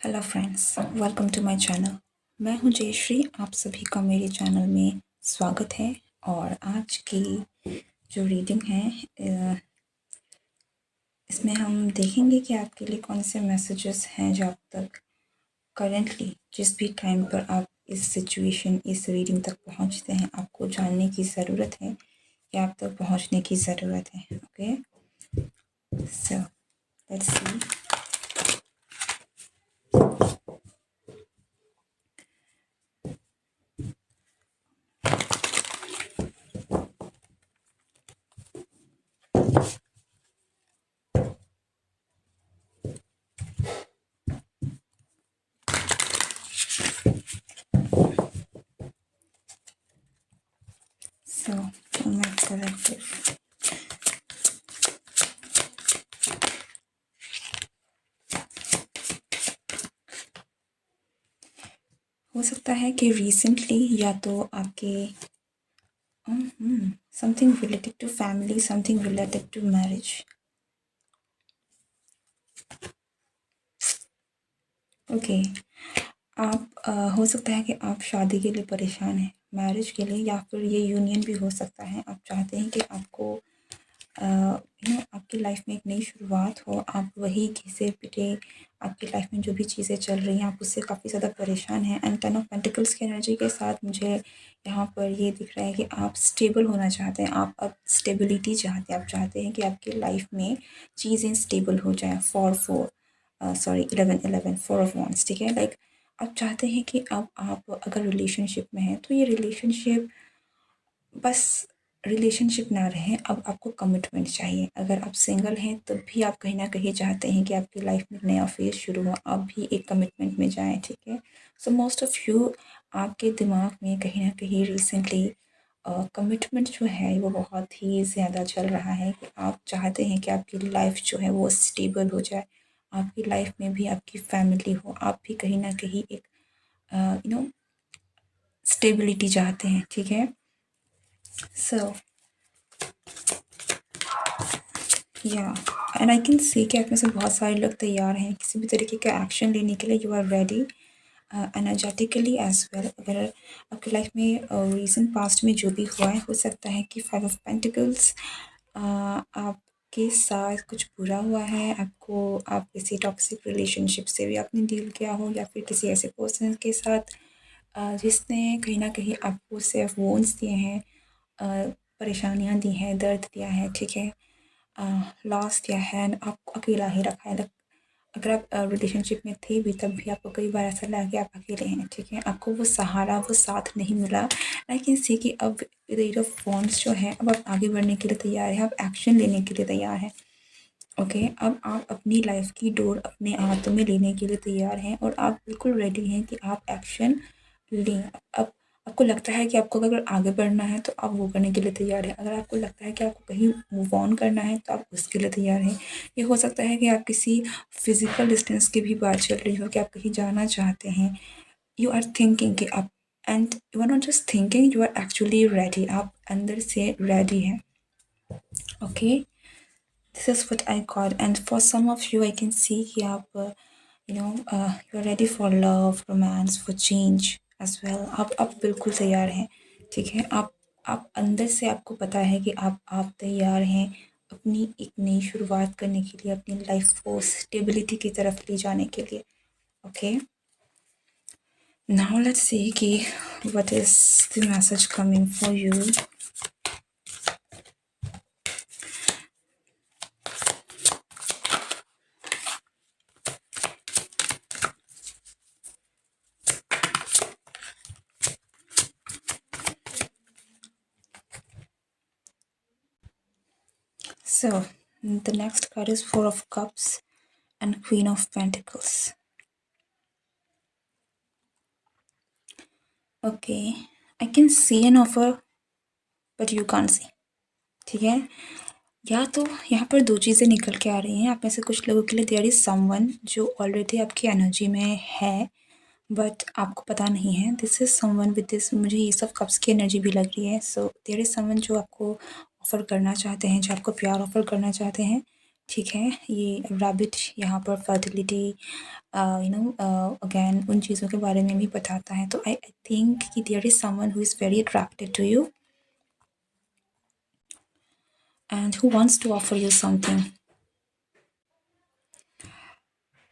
Hello friends, welcome to my channel. मैं हूं जयश्री। आप सभी का मेरे चैनल में स्वागत है। और आज की जो रीडिंग है इसमें हम देखेंगे कि आपके लिए कौन से मैसेजेस हैं जो आप तक करेंटली जिस भी टाइम पर आप इस सिचुएशन इस रीडिंग तक पहुंचते हैं आपको जानने की ज़रूरत है या आप तक पहुंचने की ज़रूरत है। Okay, so let's see. सो मैं कलेक्टिव हो सकता है कि रिसेंटली या तो आपके something related to family, something related to marriage. Okay, आप हो सकता है कि आप शादी के लिए परेशान हैं, मैरिज के लिए, या फिर ये यूनियन भी हो सकता है। आप चाहते हैं कि आपको आपकी लाइफ में एक नई शुरुआत हो। आप वही घिसे पिटे आपकी लाइफ में जो भी चीज़ें चल रही हैं आप उससे काफ़ी ज़्यादा परेशान हैं। एंड 10 ऑफ पेंटिकल्स की एनर्जी के साथ मुझे यहाँ पर ये दिख रहा है कि आप स्टेबल होना चाहते हैं। आप अब स्टेबिलिटी चाहते हैं। आप चाहते हैं कि आपकी लाइफ में चीज़ें स्टेबल हो जाएँ। 11 4 ऑफ वॉन्ड्स, ठीक है। लाइक आप चाहते हैं कि अब आप अगर रिलेशनशिप में हैं तो ये रिलेशनशिप बस रिलेशनशिप ना रहे, अब आपको कमिटमेंट चाहिए। अगर आप सिंगल हैं तब भी आप कहीं ना कहीं चाहते हैं कि आपकी लाइफ में नया फेज़ शुरू हो, आप भी एक कमिटमेंट में जाएं, ठीक है। सो मोस्ट ऑफ़ यू, आपके दिमाग में कहीं ना कहीं रिसेंटली कमिटमेंट जो है वो बहुत ही ज़्यादा चल रहा है कि आप चाहते हैं कि आपकी लाइफ जो है वो स्टेबल हो जाए, आपकी लाइफ में भी आपकी फैमिली हो, आप भी कहीं ना कहीं एक स्टेबिलिटी चाहते हैं, ठीक है। सो या एंड आई कैन सी कि आप में से बहुत सारे लोग तैयार हैं किसी भी तरीके का एक्शन लेने के लिए। You are ready energetically as well. अगर आपकी लाइफ में रीसेंट पास्ट में जो भी हुआ है, हो सकता है कि 5 ऑफ पेंटिकल्स आपके साथ कुछ बुरा हुआ है, आप किसी टॉक्सिक रिलेशनशिप से भी आपने डील किया हो, या फिर किसी ऐसे पर्सन के साथ जिसने कहीं ना कहीं आपको सिर्फ वोन्स दिए हैं, परेशानियाँ दी हैं, दर्द दिया है, ठीक है, लॉस दिया है, आपको अकेला ही रखा है। अगर आप रिलेशनशिप में थे भी तब भी आपको कई बार ऐसा लगा कि आप अकेले हैं, ठीक है। आपको वो सहारा, वो साथ नहीं मिला। लेकिन सी कि अब एट ऑफ वॉन्ड्स जो है, अब आप आगे बढ़ने के लिए तैयार हैं, आप एक्शन लेने के लिए तैयार हैं। ओके, अब आप अपनी लाइफ की डोर अपने हाथों में लेने के लिए तैयार हैं और आप बिल्कुल रेडी हैं कि आप एक्शन लें। अब आपको लगता है कि आपको अगर आगे बढ़ना है तो आप वो करने के लिए तैयार हैं। अगर आपको लगता है कि आपको कहीं मूव ऑन करना है तो आप उसके लिए तैयार हैं। ये हो सकता है कि आप किसी फिजिकल डिस्टेंस की भी बात चल रही हो कि आप कहीं जाना चाहते हैं। यू आर थिंकिंग कि आप, and you are not just thinking, you are actually ready. आप अंदर से रेडी हैं। Okay, this is what I call, and for some of you I can see कि आप you are ready for love, romance, for change as well। आप बिल्कुल तैयार हैं, ठीक है। आप अंदर से आपको पता है कि आप तैयार हैं अपनी एक नई शुरुआत करने के लिए, अपनी लाइफ को स्टेबिलिटी की तरफ ले जाने के लिए। ओके, नाउ लेट्स सी कि what is the message coming for you। So the next card is 4 of Cups and Queen of Pentacles। Okay, I can see an offer but you can't see, ठीक है। या तो यहाँ पर दो चीज़ें निकल के आ रही हैं। आप में से कुछ लोगों के लिए देयर इज़ समवन जो ऑलरेडी आपकी एनर्जी में है बट आपको पता नहीं है। This is someone with this, मुझे ये सब कप्स की एनर्जी भी लग रही है। सो देयर इज़ समवन जो आपको ऑफ़र करना चाहते हैं, जो आपको प्यार ऑफ़र करना चाहते हैं, ठीक है, ये रैबिट यहाँ पर फर्टिलिटी अगेन उन चीज़ों के बारे में भी बताता है। तो आई थिंक कि there is someone who is very attracted to you and who wants to offer you something.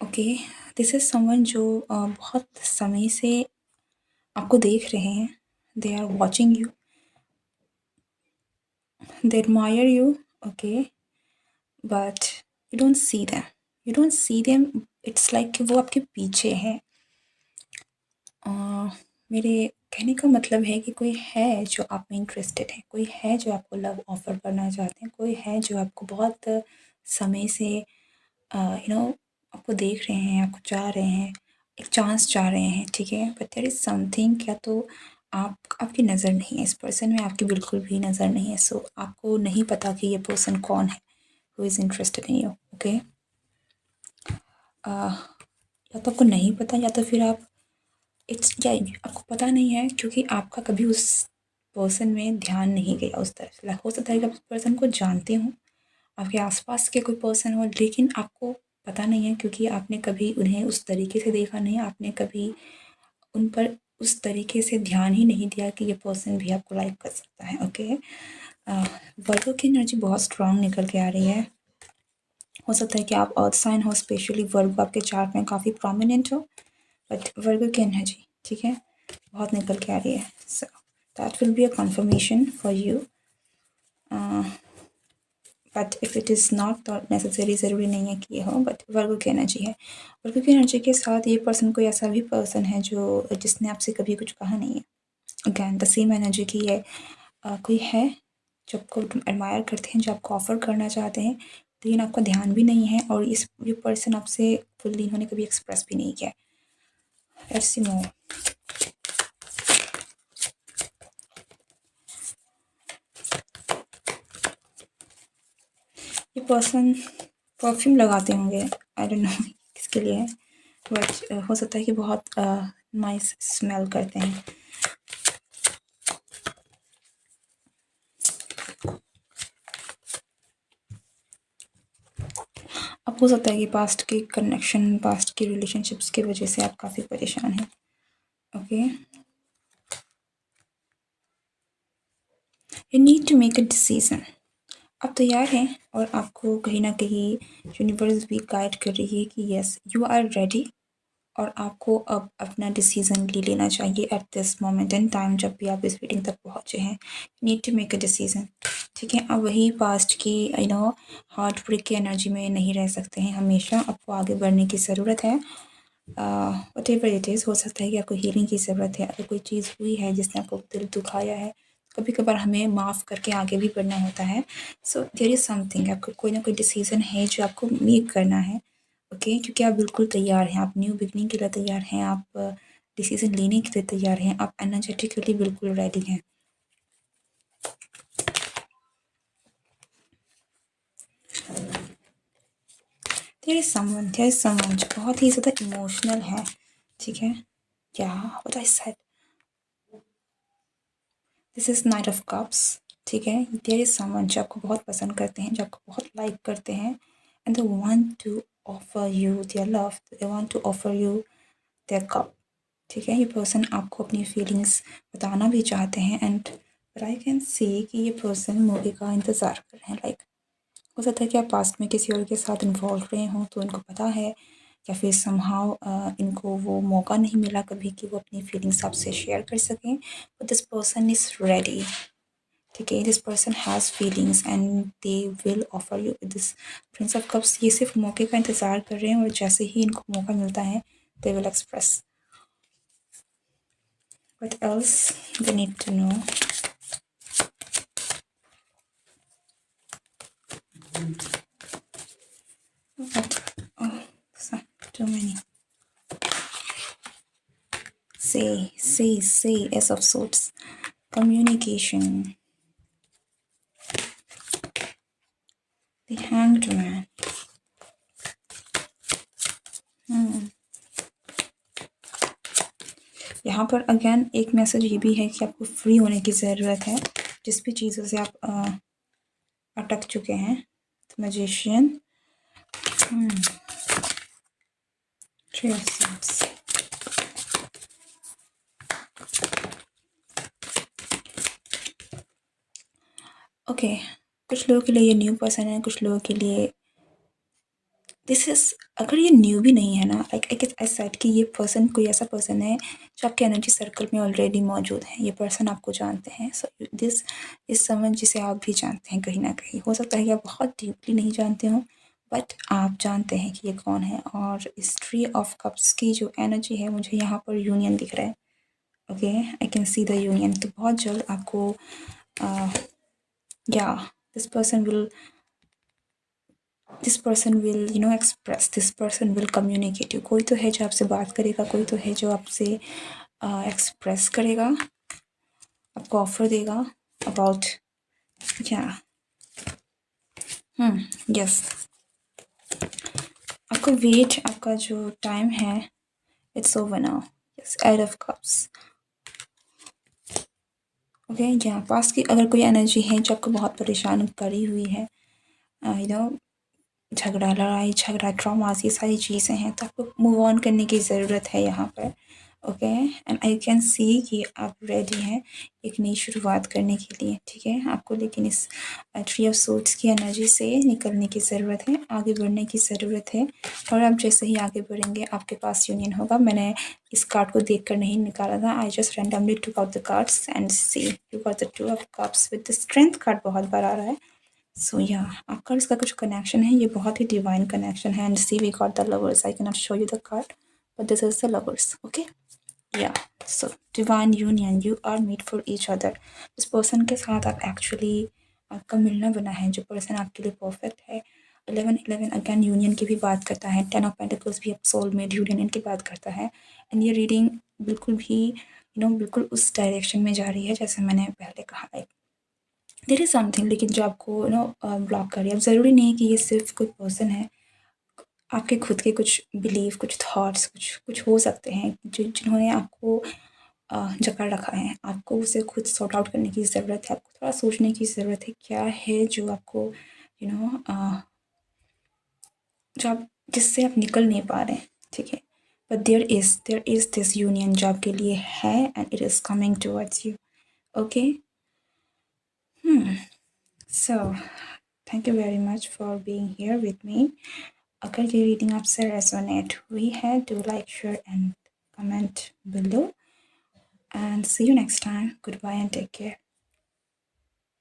Okay, this is someone जो बहुत समय से आपको देख रहे हैं। They are watching you, they admire you, okay, but you don't see them, you don't see them. It's like कि वो आपके पीछे है। मेरे कहने का मतलब है कि कोई है जो आप में इंटरेस्टेड है, कोई है जो आपको लव ऑफ़र करना चाहते हैं, कोई है जो आपको बहुत समय से आपको देख रहे हैं, आपको चाह रहे हैं, एक चांस चाह रहे हैं, ठीक है? बट देयर इज़ समथिंग, क्या तो आपकी नज़र नहीं है इस पर्सन में, आपकी बिल्कुल भी नज़र नहीं है। सो आपको नहीं पता कि ये पर्सन कौन है who is interested in you, okay? या तो आपको नहीं पता, या तो फिर आप इट्स क्या आपको पता नहीं है क्योंकि आपका कभी उस पर्सन में ध्यान नहीं गया उस तरफ। लाइक हो सकता है कि आप उस पर्सन को जानते हो, आपके आसपास के कोई पर्सन हो, लेकिन आपको पता नहीं है क्योंकि आपने कभी उन्हें उस तरीके से देखा नहीं, आपने कभी उन पर उस तरीके से ध्यान ही नहीं दिया कि ये पर्सन भी आपको लाइक कर सकता है, ओके? वर्गो की एनर्जी बहुत स्ट्रांग निकल के आ रही है। हो सकता है कि आप अर्थ साइन हो, स्पेशली वर्गो आपके चार्ट में काफ़ी प्रोमिनेंट हो, बट वर्गो की एनर्जी, ठीक है, बहुत निकल के आ रही है। So that will be a conformation for you, but if it is not तो नेसेसरी, ज़रूरी नहीं है कि ये हो, बट वर्गो की एनर्जी है। वर्गो की एनर्जी के साथ ये पर्सन कोई ऐसा भी पर्सन है जो जिसने आपसे कभी कुछ कहा नहीं है। अगैन द सेम एनर्जी की है। कोई है जो आपको एडमायर करते हैं, जो आपको ऑफ़र करना चाहते हैं, लेकिन आपका ध्यान भी नहीं है और ये पर्सन आपसे फुल्ली इन्होंने कभी एक्सप्रेस भी नहीं किया। लेट्स सी मोर। ये पर्सन परफ्यूम लगाते होंगे, आई डोंट नो किसके लिए है, बट हो सकता है कि बहुत नाइस स्मेल करते हैं। अब हो सकता है कि पास्ट के कनेक्शन, पास्ट की रिलेशनशिप्स की वजह से आप काफ़ी परेशान हैं, okay? You need to make a decision. आप तैयार हैं और आपको कहीं न कहीं यूनिवर्स भी गाइड कर रही है कि येस यू आर रेडी, और आपको अब अपना डिसीज़न ले लेना चाहिए at this moment in time, जब भी आप इस रीडिंग तक पहुँचे हैं। Need to make a decision, ठीक है? अब वही पास्ट की हार्ट ब्रेक की एनर्जी में नहीं रह सकते हैं हमेशा, आपको आगे बढ़ने की ज़रूरत है। व्हाटएवर इट इज़, हो सकता है कि आपको हीलिंग की ज़रूरत है। अगर कोई चीज़ हुई है जिसने आपको दिल दुखाया है, कभी कभार हमें माफ़ करके आगे भी बढ़ना होता है। सो देयर इज़ समथिंग, आपको कोई ना कोई डिसीज़न है जो आपको मेक करना है, ओके? क्योंकि आप बिल्कुल तैयार हैं, आप न्यू बिगनिंग के लिए तैयार हैं, आप डिसीज़न लेने के लिए तैयार हैं, आप एनर्जेटिकली बिल्कुल रेडी हैं। देयर इज़ समवन जो बहुत ही ज़्यादा इमोशनल है, ठीक है? क्या what I said, this is night of cups, ठीक है? देयर इज़ समवन जो आपको बहुत पसंद करते हैं, जो आपको बहुत लाइक करते हैं, and they want to offer you their love, they want to offer you their cup, ठीक है? ये पर्सन आपको अपनी फीलिंग्स बताना भी चाहते हैं, and but I can see कि ये पर्सन मौके का इंतज़ार कर रहे हैं। लाइक हो सकता है कि आप पास्ट में किसी और के साथ इन्वॉल्व रहे हों, तो इनको पता है, या फिर समहाउ इनको वो मौका नहीं मिला कभी कि वो अपनी फीलिंग्स आपसे शेयर कर सकें, but this person is ready, ठीक है? This person has feelings and they will offer you this Prince of cups. ये सिर्फ मौके का इंतज़ार कर रहे हैं और जैसे ही इनको मौका मिलता है they will express. What else they need to know? What? Oh, so too many. Say, Ace of Swords. Communication. The Hanged Man. यहाँ पर अगेन एक मैसेज ये भी है कि आपको फ्री होने की ज़रूरत है, जिस भी चीज़ों से आप अटक चुके हैं। Magician, Three of Swords. Okay, कुछ लोगों के लिए ये न्यू पर्सन है, कुछ लोगों के लिए दिस इज़, अगर ये न्यू भी नहीं है ना, लाइक आई सेड कि ये पर्सन कोई ऐसा पर्सन है जो आपके एनर्जी सर्कल में ऑलरेडी मौजूद है। ये पर्सन आपको जानते हैं। सो दिस इज समवन जिसे आप भी जानते हैं कहीं ना कहीं। हो सकता है कि आप बहुत डीपली नहीं जानते हो, बट आप जानते हैं कि ये कौन है। और इस ट्री ऑफ कप्स की जो एनर्जी है, मुझे यहाँ पर यूनियन दिख रहा है। Okay, I can see the union. तो बहुत जल्द आपको या this person will express, this person will communicate you. कोई तो है जो आपसे बात करेगा, कोई तो है जो आपसे एक्सप्रेस करेगा, आपको ऑफर देगा अबाउट या यस। आपका वेट, आपका जो टाइम है, it's over now. Yes, eight of cups. Okay, या पास की अगर कोई एनर्जी है जो आपको बहुत परेशान करी हुई है, यू नो झगड़ा, लड़ाई झगड़ा, ट्रॉमास, ये सारी चीज़ें हैं, तो आपको मूव ऑन करने की ज़रूरत है यहाँ पर। Okay, and I can see कि आप रेडी हैं एक नई शुरुआत करने के लिए, ठीक है। आपको लेकिन इस ट्री ऑफ सोर्ड्स की एनर्जी से निकलने की ज़रूरत है, आगे बढ़ने की ज़रूरत है। और आप जैसे ही आगे बढ़ेंगे आपके पास यूनियन होगा। मैंने इस कार्ड को देख कर नहीं निकाला था, I just randomly took out the cards and see you got the two of cups with the strength card बहुत बार आ रहा है। सो या आपका इसका कुछ कनेक्शन है, ये बहुत ही डिवाइन कनेक्शन है। And see we got the lovers, I can not show you the card but this is the lovers. Okay, yeah so divine union, you are made for each other. उस person के साथ आप actually, आपका मिलना बना है, जो person आपके लिए परफेक्ट है। 11-11 अगेन यूनियन की भी बात करता है। 10 ऑफ पेंटिकल्स भी सोलमेट यूनियन की बात करता है। एंड ये रीडिंग बिल्कुल भी बिल्कुल उस डायरेक्शन में जा रही है जैसे मैंने पहले कहा। लाइक देयर इज़ समथिंग, लेकिन जो आपको ब्लॉक कर रही है। अब ज़रूरी नहीं है कि ये सिर्फ कोई पर्सन है, आपके खुद के कुछ बिलीव, कुछ थॉट्स, कुछ कुछ हो सकते हैं जिन्होंने आपको जकड़ रखा है। आपको उसे खुद सॉर्ट आउट करने की ज़रूरत है। आपको थोड़ा सोचने की ज़रूरत है, क्या है जो आपको यू नो जो आप जिससे आप निकल नहीं पा रहे हैं, ठीक है। But there is this union जो आपके लिए है and it is coming towards you. Okay, so thank you very much for being here with me. अगर ये रीडिंग आपसे रेजोनेट हुई है, do like, share and comment below, and see you next time. Goodbye and take care.